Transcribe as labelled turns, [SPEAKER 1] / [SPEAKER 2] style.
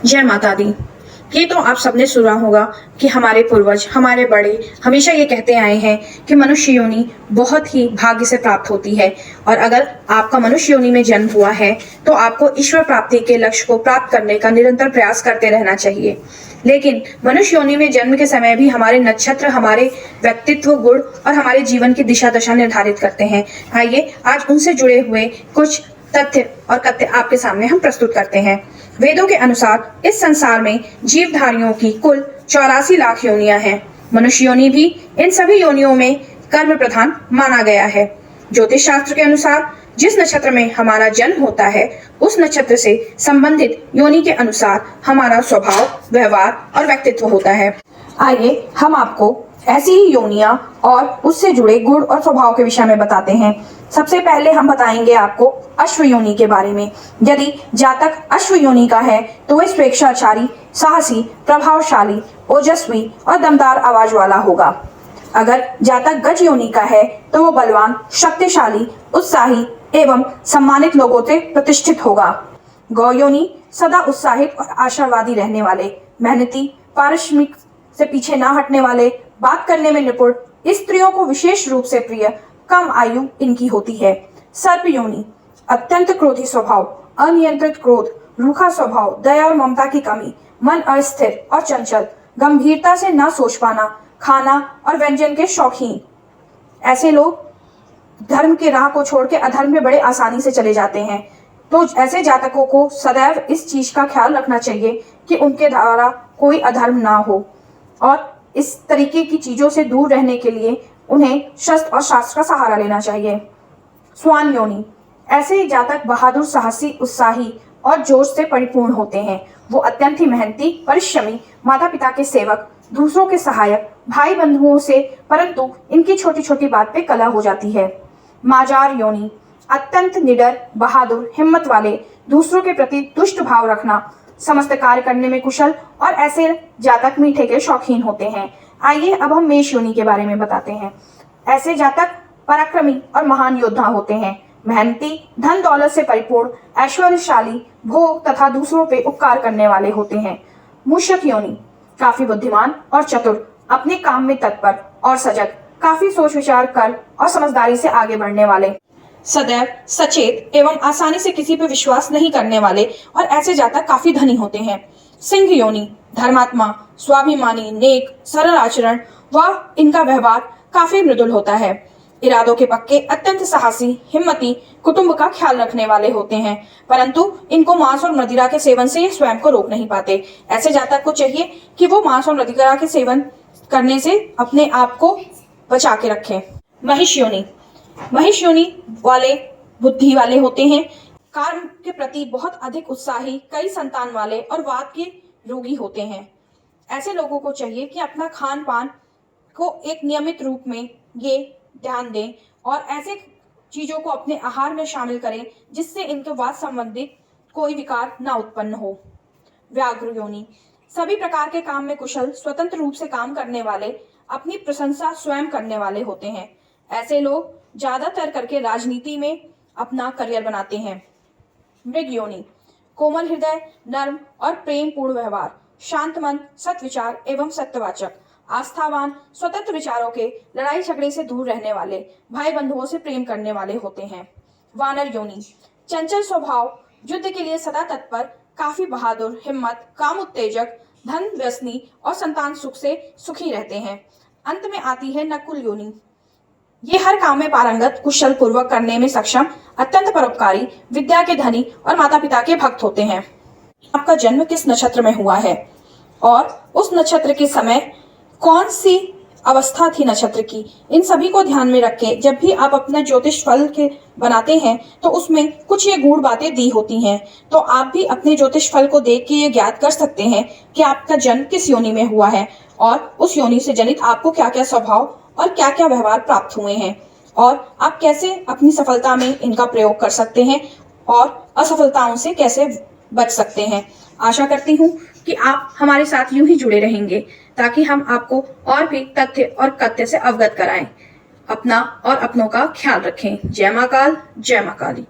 [SPEAKER 1] जय माता दी। ये तो आप सबने सुना होगा कि हमारे पूर्वज, हमारे बड़े हमेशा ये कहते आए हैं कि मनुष्य योनि बहुत ही भाग्य से प्राप्त होती है और अगर आपका मनुष्य योनि में जन्म हुआ है तो आपको ईश्वर प्राप्ति के लक्ष्य को प्राप्त करने का निरंतर प्रयास करते रहना चाहिए। लेकिन मनुष्य योनि में जन्म के समय भी हमारे नक्षत्र हमारे व्यक्तित्व, गुण और हमारे जीवन की दिशा दशा निर्धारित करते हैं। आइए आज उनसे जुड़े हुए कुछ तथ्य और कथ्य आपके सामने हम प्रस्तुत करते हैं। वेदों के अनुसार इस संसार में जीवधारियों की कुल 84 लाख योनियां हैं। मनुष्य योनि भी इन सभी योनियों में कर्म प्रधान माना गया है। ज्योतिष शास्त्र के अनुसार जिस नक्षत्र में हमारा जन्म होता है उस नक्षत्र से संबंधित योनि के अनुसार हमारा स्वभाव, व्यवहार और व्यक्तित्व होता है। आइए हम आपको ऐसी ही योनियां और उससे जुड़े गुण और स्वभाव के विषय में बताते हैं। सबसे पहले हम बताएंगे आपको अश्व योनि के बारे में। यदि जातक अश्व योनि का है तो वह स्वेच्छाचारी, साहसी, प्रभावशाली, ओजस्वी और दमदार आवाज वाला होगा। अगर जातक गज योनि का है तो वो बलवान, शक्तिशाली, उत्साही एवं सम्मानित लोगों से प्रतिष्ठित होगा। गौ योनि सदा उत्साहित और आशावादी रहने वाले, मेहनती, पारिश्रमिक से पीछे ना हटने वाले, बात करने में निपुण, स्त्रियों को विशेष रूप से प्रिय, कम आयु इनकी होती है। सर्प योनि अत्यंत क्रोधी स्वभाव, अनियंत्रित क्रोध, रूखा स्वभाव, दया और ममता की कमी, मन अस्थिर और चंचल, गंभीरता से ना सोच पाना, खाना और व्यंजन के शौकीन। ऐसे लोग धर्म के राह को छोड़ के अधर्म में बड़े आसानी से चले जाते हैं। तो ऐसे जातकों को सदैव इस चीज का ख्याल रखना चाहिए कि उनके द्वारा कोई अधर्म ना हो और इस तरीके की चीजों से दूर रहने के लिए उन्हें शस्त्र और शास्त्र का सहारा लेना चाहिए। स्वान योनि ऐसे जातक बहादुर, साहसी, उत्साही और जोश से परिपूर्ण होते हैं। वो अत्यंत ही मेहनती, परिश्रमी, माता पिता के सेवक, दूसरों के सहायक, भाई बंधुओं से, परंतु इनकी छोटी छोटी बात पे कलह हो जाती है। माजार योनि अत्यंत निडर, बहादुर, हिम्मत वाले, दूसरों के प्रति दुष्ट भाव रखना, समस्त कार्य करने में कुशल और ऐसे जातक मीठे के शौकीन होते हैं। आइए अब हम मेष योनि के बारे में बताते हैं। ऐसे जातक पराक्रमी और महान योद्धा होते हैं, मेहनती, धन दौलत से परिपूर्ण, ऐश्वर्यशाली, भोग तथा दूसरों पे उपकार करने वाले होते हैं। मूषक योनि काफी बुद्धिमान और चतुर, अपने काम में तत्पर और सजग, काफी सोच विचार कर और समझदारी से आगे बढ़ने वाले, सदैव सचेत एवं आसानी से किसी पर विश्वास नहीं करने वाले और ऐसे जातक काफी धनी होते हैं। सिंह योनि धर्मात्मा, स्वाभिमानी, नेक, सरल आचरण व इनका व्यवहार काफी मृदुल होता है। इरादों के पक्के, अत्यंत साहसी, हिम्मती, कुटुंब का ख्याल रखने वाले होते हैं, परंतु इनको मांस और मदिरा के सेवन से ये स्वयं को रोक नहीं पाते। ऐसे जातक को चाहिए कि वो मांस और मदिरा के सेवन करने से अपने आप को बचा के रखें। महिष योनि वाले बुद्धि वाले होते हैं, कर्म के प्रति बहुत अधिक उत्साही, कई संतान वाले और वात के रोगी होते हैं। ऐसे लोगों को चाहिए कि अपना खान पान को एक नियमित रूप में ये ध्यान दें और ऐसे चीजों को अपने आहार में शामिल करें जिससे इनके वात संबंधित कोई विकार ना उत्पन्न हो। व्याघ्र योनि सभी प्रकार के काम में कुशल, स्वतंत्र रूप से काम करने वाले, अपनी प्रशंसा स्वयं करने वाले होते हैं। ऐसे लोग ज्यादातर करके राजनीति में अपना करियर बनाते हैं। मृग योनि कोमल हृदय, नर्म और प्रेम पूर्ण व्यवहार, शांत मन, सत्विचार एवं सत्यवाचक, आस्थावान, स्वतंत्र विचारों के, लड़ाई झगड़े से दूर रहने वाले, भाई बंधुओं से प्रेम करने वाले होते हैं। वानर योनि चंचल स्वभाव, युद्ध के लिए सदा तत्पर, काफी बहादुर, हिम्मत, काम उत्तेजक, धन व्यसनी और संतान सुख से सुखी रहते हैं। अंत में आती है नकुल योनि। ये हर काम में पारंगत, कुशल पूर्वक करने में सक्षम, अत्यंत परोपकारी, विद्या के धनी और माता पिता के भक्त होते हैं। आपका जन्म किस नक्षत्र में हुआ है और उस नक्षत्र के समय कौन सी अवस्था थी नक्षत्र की, इन सभी को ध्यान में रख के जब भी आप अपना ज्योतिष फल के बनाते हैं तो उसमें कुछ ये गूढ़ बातें दी होती हैं। तो आप भी अपने ज्योतिष फल को देख के ये ज्ञात कर सकते हैं कि आपका जन्म किस योनि में हुआ है और उस योनि से जनित आपको क्या क्या स्वभाव और क्या क्या व्यवहार प्राप्त हुए हैं और आप कैसे अपनी सफलता में इनका प्रयोग कर सकते हैं और असफलताओं से कैसे बच सकते हैं। आशा करती हूँ कि आप हमारे साथ यूं ही जुड़े रहेंगे ताकि हम आपको और भी तथ्य और कथ्य से अवगत कराएं। अपना और अपनों का ख्याल रखें। जय मां काल, जय मां काली।